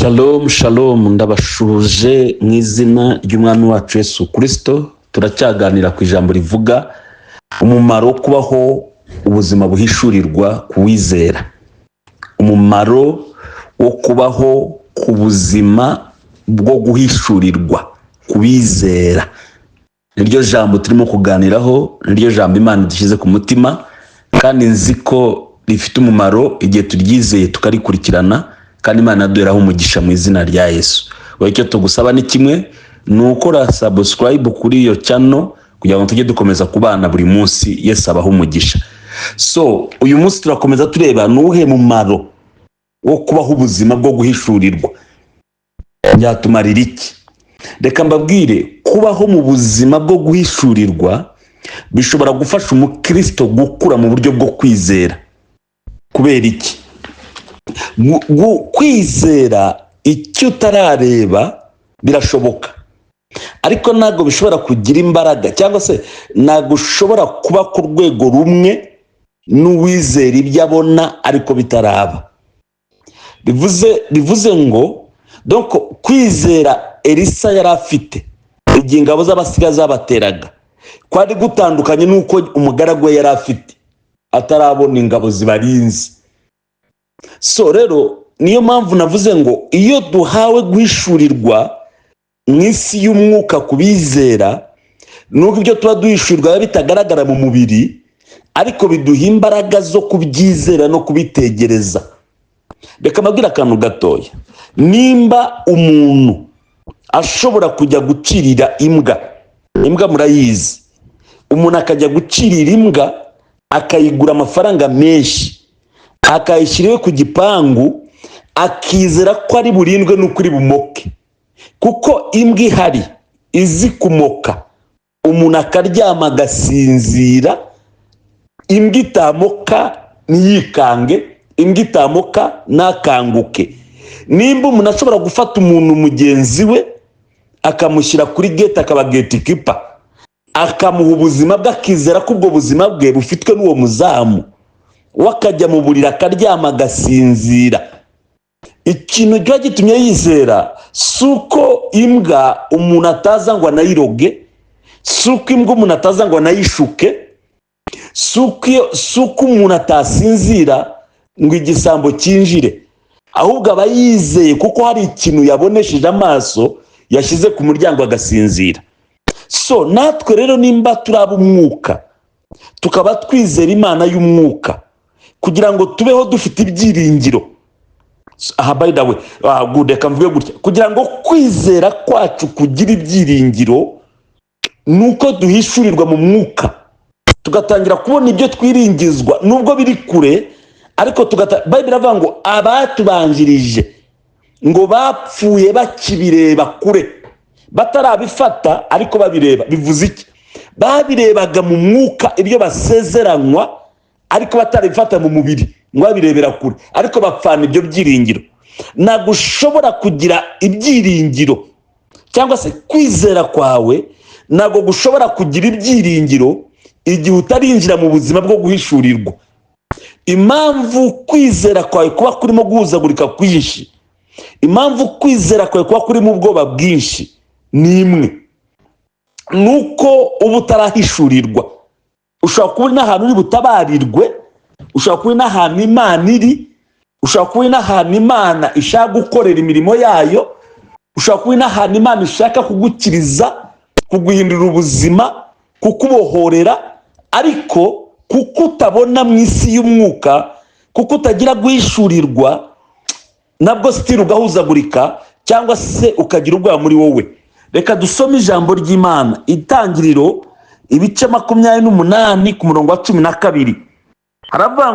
Shalom shalom ndabashuje mu izina ry'umwami wacu Yesu Kristo. Turacyaganira ku ijambo rivuga umumaro wo kubaho ubuzima buhishurirwa kuwizera. Umumaro wo kubaho ku buzima bwo guhishurirwa kuwizera. Niryo jambo turimo kuganiraho, niryo jambo Imana dushyize ku mutima, kandi nzi ko rifite umumaro igihe turyizeye tukarikurikirana, kandi Imana yaduheraho umugisha mu izina rya Yesu. Icyo tugusaba ni kimwe, ni ukora subscribe kuri iyo channel kugira ngo tujye dukomeza kubana buri munsi. Yesu abaho umugisha. So uyu munsi turakomeza tureba nuhe mumaro wo kubaho ubuzima bwo guhishurirwa. Byatumarira iki? Reka mbabwire, kubaho mu buzima bwo guhishurirwa bishobora gufasha umukristo gukura mu buryo bwo kwizera. Kubera iki? Kwizera icyo utarareba birashoboka, ariko ntabwo bishobora kugira imbaraga, cyangwa se ntabwo ushobora kuba ku rwego rumwe n'uwizera ibyo abona ariko bitaraba. Bivuze ngo donc kwizera Elisa yari afite igihe ingabo z'abasiga zabateraga kwari gutandukanye n'uko umugaragu we yari afite atarabona ingabo zibarinze. So rero niyo mpamvu navuze ngo iyo duhawe guhishurirwa mu isi y'umwuka kubizera, nubwo ibyo tuba duhishurirwa bitagaragara mu mubiri, ariko biduha imbaraga zo kubyizera no kubitegereza. Reka mbabwire akantu gatoya. Nimba umuntu ashobora kujya gucirira imbwa murayizi, umuntu akajya gucirira imbwa akayigura amafaranga menshi, akayishyiriwe ku gipangu, akizera ko ari burindwe n'ukuri bumoke, kuko imbwa ihari izi kumoka, umuntu akaryama agasinzira, imbwa itamoka ntiyikange, imbwa itamoka nakanguke. Nimba umuntu ashobora gufata umuntu mugenzi we akamushyira kuri gate, akaba gatekeeper, akamuha ubuzima bwe, akizera ko ubwo buzima bwe bufitwe n'uwo muzamu, wakajya mu buriri akaryama agasinzira, ikintu gihe gitumye yizera suko imbwa umuntu ataza ngo anayiroge, suko imbwa umuntu ataza ngo anayishuke, suko umuntu atasinzira ngo igisambo cyinjire, ahubwo aba yizeye kuko hari ikintu yabonesheje amaso yashyize ku muryango agasinzira. So natwe rero nimba turaba umwuka, tukaba twizera Imana y'umwuka, kugira ngo tubeho dufite ibyiringiro. By the way, reka mvuge gutya, kugira ngo kwizera kwacu kugira ibyiringiro, nuko duhishurirwa mu mwuka, tugatangira kubona ibyo twiringizwa nubwo biri kure, ariko Bible avuga ngo abatubanjirije ngo bapfuye bakibireba kure, batarabifata ariko babireba. Bivuze iki? Babirebaga mu mwuka ibyo basezeranywa, ariko batarabifata mu mubiri ngo babirebera kure, ariko bapfana ibyo byiringiro. Ntabwo ushobora kugira ibyiringiro, cyangwa se kwizera kwawe ntabwo gushobora kugira ibyiringiro igihe utarinjira mu buzima bwo guhishurirwa. Impamvu kwizera kwawe kuba kurimo guhuzagurika kwinshi, impamvu kwizera kwawe kuba kurimo ubwoba bwinshi ni imwe, nuko uba utarahishurirwa. Ushobora kuba uri n'ahantu uri butabarirwe, ushobora kuba uri n'ahantu Imana iri, ushobora kuba uri n'ahantu Imana ishaka gukorera imirimo yayo, ushobora kuba uri n'ahantu Imana ishaka kugukiriza, kuguhindurira ubuzima, kukubohorera, ariko kuko utabona mu isi y'umwuka, kuko utagira guhishurirwa, nabwo sitiri ugahuzagurika, cyangwa se ukagira ubwoba muri wowe. Reka dusome ijambo ry'Imana, Itangiriro ibice 28 ku murongo wa 12. Aravuga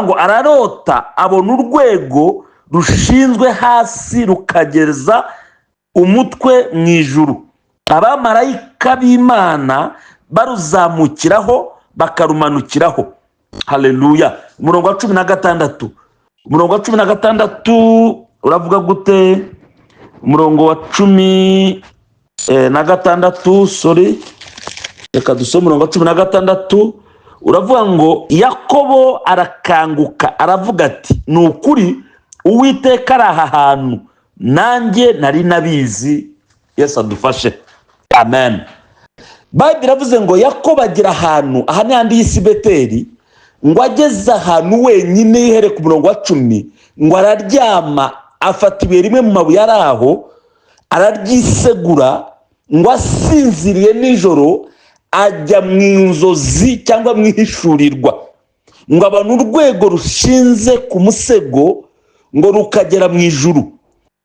ngo ararota abona urwego rushinzwe hasi rukageza umutwe mu ijuru, abamarayika b'Imana baruzamukiraho bakarumanukiraho. Haleluya. Umurongo wa 16, umurongo wa 16 uravuga gute? Umurongo wa 16, sorry, reka dusome umurongo wa 16. Uravuga ngo Yakobo arakanguka aravuga ati, ni ukuri Uwiteka ari aha hantu, nanjye nari nabizi. Yesu adufashe, amen. Bayibiri iravuze ngo Yakobo agira ahantu, aha ni handi y'isi Beteli, ngo ageze ahantu wenyine, yihere ku murongo wa 10, ngo araryama, afata ibuye rimwe mu mabuye ari aho, araryisegura, ngo asinziriye nijoro ajya mu inzozi cyangwa mu ihishurirwa, ngo abona urwego rushinze ku musego ngo rukagera mu ijuru,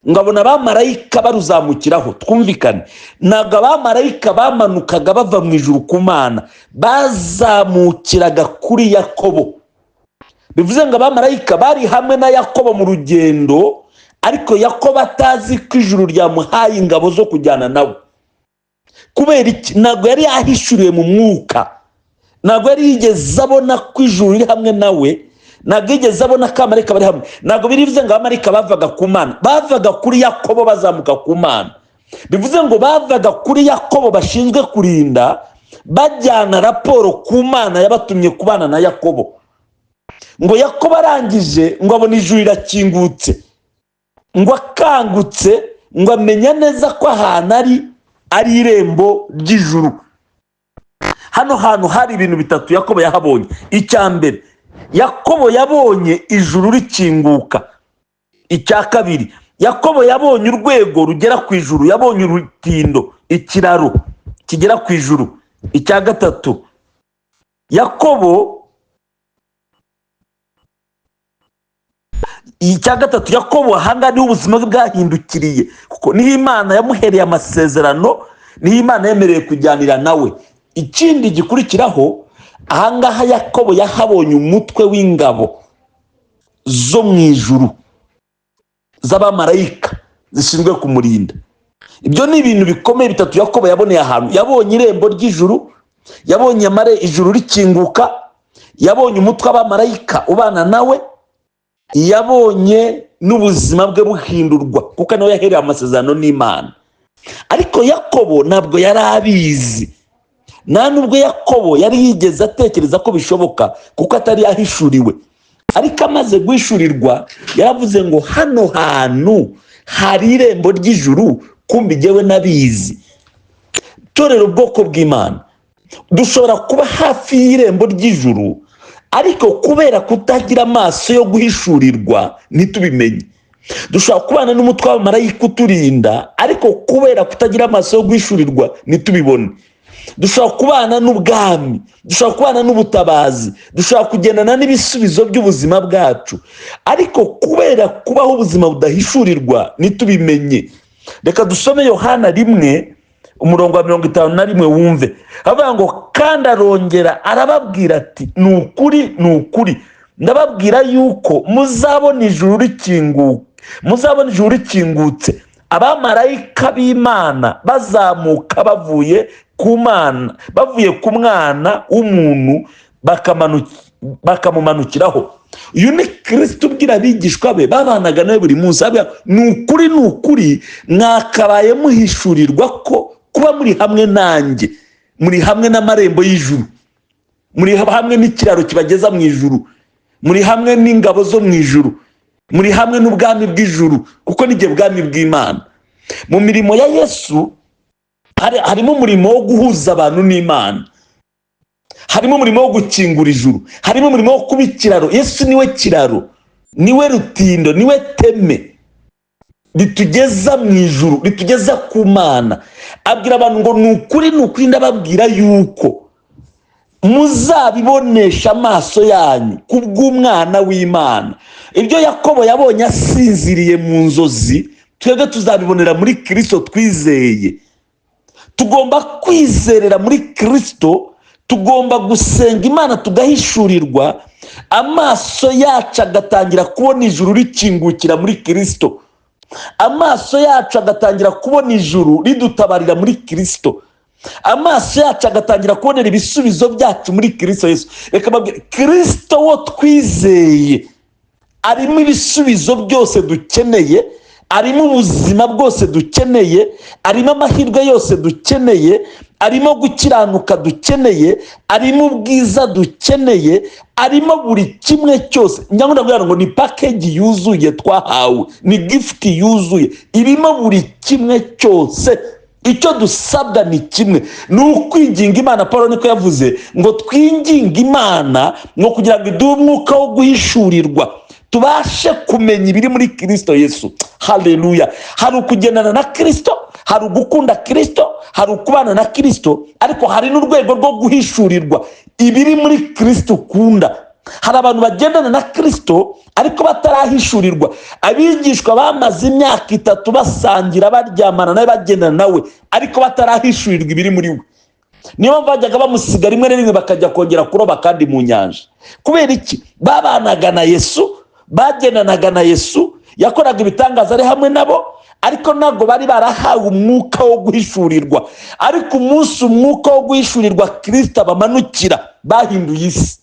ngo abona abamarayika baruzamukiraho. Twumvikane, ntabwo abamarayika bamanukaga bava mu ijuru ku Mana, bazamukiraga kuri Yakobo. Bivuze ngo abamarayika bari hamwe na Yakobo mu rugendo, ariko Yakobo atazi ko ijuru ryamuhaye ingabo zo kujyana nawe. Kubera iki? Ntabwo yari yahishuriwe mu mwuka, ntabwo yari yigeze abona ko ijuru riri hamwe nawe, ntabwo yigeze abona ko abamarayika bari hamwe. Ntabwo bivuze ngo abamarayika bavaga ku Mana, bavaga kuri Yakobo bazamuka ku Mana. Bivuze ngo bavaga kuri Yakobo bashinzwe kurinda, bajyana raporo ku Mana yabatumye kubana na Yakobo. Ngo Yakobo arangije, ngo abona ijuru rirakingutse, ngo akangutse, ngo amenya neza ko ahantu ari irembo ry'ijuru. Hano hantu hari ibintu bitatu Yakobo yahabonye. Icya mbere, Yakobo yabonye ijuru rikinguka. Icya kabiri, Yakobo yabonye urwego rugera ku ijuru, yabonye urutindo, ikiraro kigera ku ijuru. Icya gatatu, Yakobo ahanga niho ubuzima bwe bwahindukiriye, kuko niho Imana yamuhereye amasezerano, niho Imana yemereye kujyanira nawe. Ikindi gikurikiraho, ahangaha Yakobo yahabonye umutwe w'ingabo zo mu ijuru z'abamarayika zishinzwe kumurinda. Ibyo ni ibintu bikomeye bitatu Yakobo yaboneye ahantu. Yabonye irembo ry'ijuru, yabonye ijuru rikinguka, yabonye umutwe w'abamarayika ubana nawe, yabonye n'ubuzima bwe buhindurwa, kuko nawe yahereye amasezerano n'Imana. Ariko Yakobo ntabwo yari abizi, nta nubwo Yakobo yari yigeze atekereza ko bishoboka, kuko atari yahishuriwe. Ariko amaze guhishurirwa, yaravuze ngo hano hantu hari irembo ry'ijuru, kumbi jyewe nabizi. Torero ubwoko bw'Imana, dushobora kuba hafi y'irembo ry'ijuru, ariko kubera kutagira amaso yo guhishurirwa ntitubimenye. Dushobora kubana n'umutwe w'abamarayika uturinda, ariko kubera kutagira amaso yo guhishurirwa ntitubibone. Dushobora kubana n'ubwami, dushobora kubana n'ubutabazi, dushobora kugendana n'ibisubizo by'ubuzima bwacu, ariko kubera kubaho ubuzima budahishurirwa ntitubimenye. Reka dusome Yohana 1 umurongo wa 51 wumve. Avuga ngo kandi arongera arababwira ati, ni ukuri ndababwira yuko muzabona ijuru rikingutse, abamarayika b'Imana bazamuka bavuye ku Mana, bavuye ku Mwana w'umuntu bakamumanukiraho. Uyu ni Kristo ubwira abigishwa be babanaga nawe buri munsi. Ni ukuri mwakabaye muhishurirwa ko kuba muri hamwe nanjye, muri hamwe n'amarembo y'ijuru, muri hamwe n'ikiraro kibageza mu ijuru, muri hamwe n'ingabo zo mu ijuru, muri hamwe n'ubwami bw'ijuru, kuko n'igihe bwami bw'Imana. Mu mirimo ya Yesu harimo umurimo wo guhuza abantu n'Imana, harimo umurimo wo gukingura ijuru, harimo umurimo wo kuba ikiraro. Yesu niwe kiraro, niwe rutindo, niwe teme ritugeza mu ijuru, ritugeza ku Mana. Abwira abantu ngo ni ukuri ndababwira yuko muzabibonesha amaso yanyu kubw'Umwana w'Imana. Ibyo Yakobo yabonye asinziriye mu nzozi, twebwe tuzabibonera muri Kristo twizeye. Tugomba kwizerera muri Kristo, tugomba gusenga Imana tugahishurirwa, amaso yacu agatangira kubona ijuru rikingukira muri Kristo, amaso yacu agatangira kubona ijuru ridutabarira muri Kristo, amaso yacu agatangira kubonera ibisubizo byacu muri Kristo Yesu. Reka mbabwire, Kristo wo twizeye arimo ibisubizo byose dukeneye, arimo ubuzima bwose dukeneye, arimo amahirwe yose dukeneye, arimo gukiranuka dukeneye, arimo ubwiza dukeneye, arimo buri kimwe cyose. Nyamara ndavuga ngo ni package yuzuye twahawe, ni gift yuzuye, irimo buri kimwe cyose. Icyo dusabwa ni kimwe, ni ukwinginga Imana. Paulo niko yavuze ngo twinginga Imana ngo kugira ngo iduhe umwuka wo guhishurirwa, tubashe kumenya ibiri muri Kristo Yesu. Haleluya. Hari ukugendana na Kristo, hari ugukunda Kristo, hari ukubana na Kristo, ariko hari n'urwego rwo guhishurirwa ibiri muri Kristo ukunda. Hari abantu bagendana na Kristo ariko batarahishurirwa. Abigishwa bamaze imyaka 3 basangira, baryamana nawe, bagendana nawe, ariko batarahishurirwa ibiri muri we. Niyo bajyaga bamusiga rimwe rimwe bakajya kongera kuroba kandi mu nyanja. Kubera iki? Babanaga na Yesu, bagendanaga na Yesu, yakoraga ibitangaza ari hamwe nabo, ariko ntabwo bari barahawe umwuka wo guhishurirwa. Ariko umunsi umwuka wo guhishurirwa Kristo abamanukira, bahinduye isi.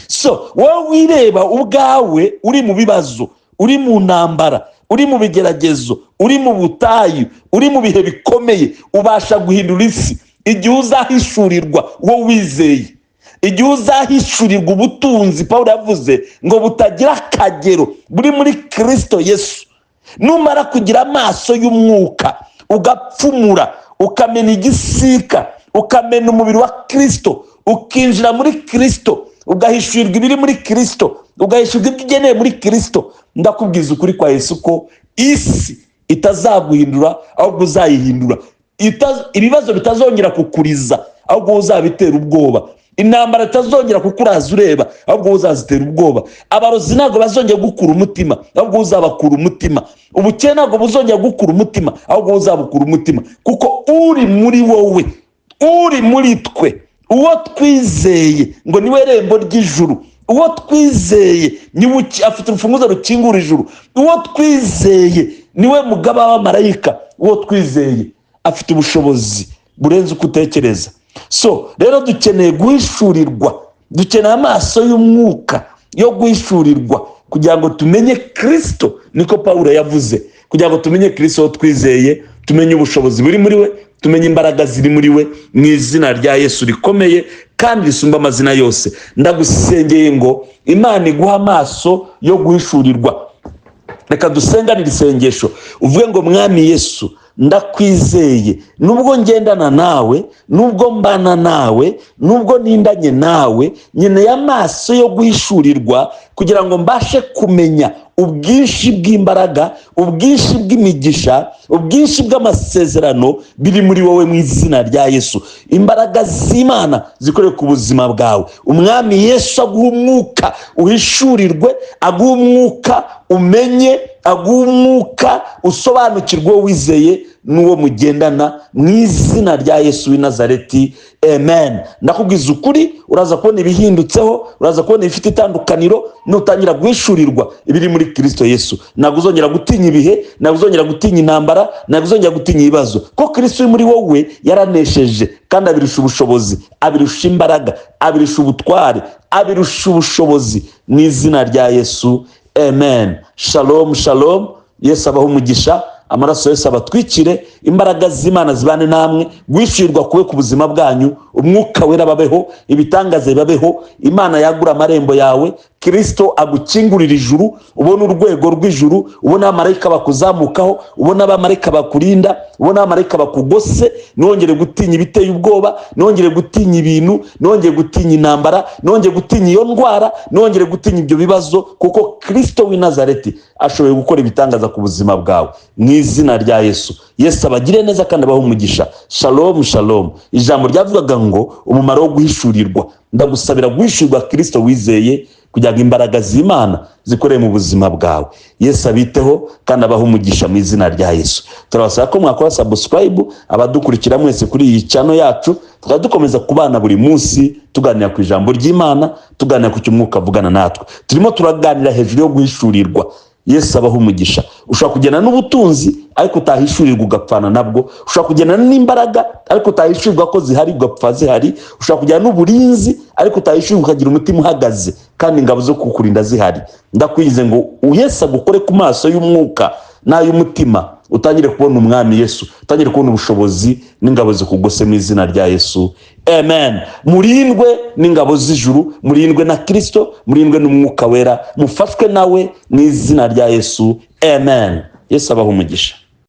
So wowe wireba ubwawe uri mu bibazo, uri mu ntambara, uri mu bigeragezo, uri mu butayu, uri mu bihe bikomeye, ubasha guhindura isi igihe uzahishurirwa wowe wizeye, igihe uzahishurirwa ubutunzi Paulo yavuze ngo butagira akagero buri muri Kristo Yesu. Numara kugira amaso y'umwuka, ugapfumura, ukamena igisika, ukamena umubiri wa Kristo, ukinjira muri Kristo, ugahishurirwa ibiri muri Kristo, ugahishurirwa ibyo ugeneye muri Kristo, ndakubwiza ukuri kwa Yesu ko isi itazaguhindura, ahubwo uzayihindura. Ibibazo bitazongera kukuriza, ahubwo uzabitera ubwoba. Intambara itazongera kukuraza ureba, ahubwo uzazitera ubwoba. Abarozi ntabwo bazongera gukura umutima, ahubwo uzabakura umutima. Ubukene ntabwo buzongera gukura umutima, ahubwo uzabukura umutima. Kuko uri muri wowe, uri muri twe, uwo twizeye ngo niwe rembo ry'ijuru, uwo twizeye niwe afite urufunguzo rukingura ijuru, uwo twizeye niwe mugaba w'abamarayika, uwo twizeye afite ubushobozi burenze uko utekereza. So rero dukeneye guhishurirwa, dukeneye amaso y'umwuka yo guhishurirwa kugira ngo tumenye Kristo. Niko Paulo yavuze, kugira ngo tumenye Kristo twizeye, tumenye ubushobozi buri muri we, tumenye imbaraga ziri muri we, mu izina rya Yesu rikomeye kandi risumba amazina yose. Ndagusengeye ngo Imana iguha amaso yo guhishurirwa. Reka dusenganire isengesho, uvuge ngo Mwami Yesu, ndakwizeye, nubwo ngendana nawe, nubwo mbana nawe, nubwo nindanye nawe, nkeneye amaso yo guhishurirwa kugira ngo mbashe kumenya ubwinshi bw'imbaraga, ubwinshi bw'imigisha, ubwinshi bw'amasezerano biri muri wowe mu izina rya Yesu. Imbaraga z'Imana zikoreye ku buzima bwawe. Umwami Yesu aguha umwuka uhishurirwe, aguha umwuka umenye, aguha umwuka usobanukirwe wizeye n'uwo mugendana mu izina rya Yesu w'i Nazareti. Amen. Ndakubwiza ukuri, uraza kubona ibihindutseho, uraza kubona ibifite itandukaniro nutangira guhishurirwa ibiri muri Kristo Yesu. Ntabwo uzongera gutinya ibihe, ntabwo uzongera gutinya intambara, ntabwo uzongera gutinya ibibazo, ko Kristo uri muri wowe yaranesheje kandi abirusha ubushobozi, abirusha imbaraga, abirusha ubutware, abirusha ubushobozi mu izina rya Yesu. Amen. Shalom, shalom. Yesu abaho umugisha, amaraso Yesu abatwikire, imbaraga z'Imana zibane namwe, guhishurirwa kuwe ku buzima bwanyu, umwuka wera babeho, ibitangaza bibabeho, Imana yagura amarembo yawe, Kristo agukingurira ijuru, ubona urwego rw'ijuru, ubona abamarayika bakuzamukaho, ubona abamarayika bakurinda, ubona abamarayika bakugose, nongere gutinya ibiteye ubwoba, nongere gutinya ibintu, nongere gutinya intambara, nongere gutinya iyo ndwara, nongere gutinya ibyo bibazo, kuko Kristo w'i Nazareti ashoboye gukora ibitangaza ku buzima bwawe mu izina rya Yesu. Yesu abagire neza kandi abaho umugisha. Shalom, shalom. Ijambo ryavugaga ngo umumaro wo guhishurirwa. Ndagusabira guhishurirwa Kristo wizeye kugira ngo imbaraga z'Imana zikoreye mu buzima bwawe. Yesu abiteho kandi abaho umugisha mu izina rya Yesu. Turabasaba ko mwakora subscribe, abadukurikira mwese kuri iyi channel yacu, tukadukomeza kubana buri munsi tuganira ku ijambo ry'Imana, tuganira ku cy'umwuka avugana natwe. Turimo turaganira hejuru yo guhishurirwa. Yesu abaho umugisha. Ushobora kugena n'ubutunzi ariko utahishurirwa ugapfana nabwo. Ushobora kugena n'imbaraga ariko utahishurirwa ko zihari ugapfa zihari. Ushobora kugena n'uburinzi ariko utahishurirwa ukagira umutima uhagaze kandi ingabo zo kukurinda zihari. Ndakwize ngo Yesu agukore ku maso y'umwuka n'ay'umutima, utangire kubona umwami Yesu, utangire kubona ubushobozi n'ingabo zikugose mu izina rya Yesu. Amen. Murindwe n'ingabo z'ijuru, murindwe na Kristo, murindwe n'umwuka wera, mufashwe nawe mu izina rya Yesu. Amen. Yesu abaho umugisha.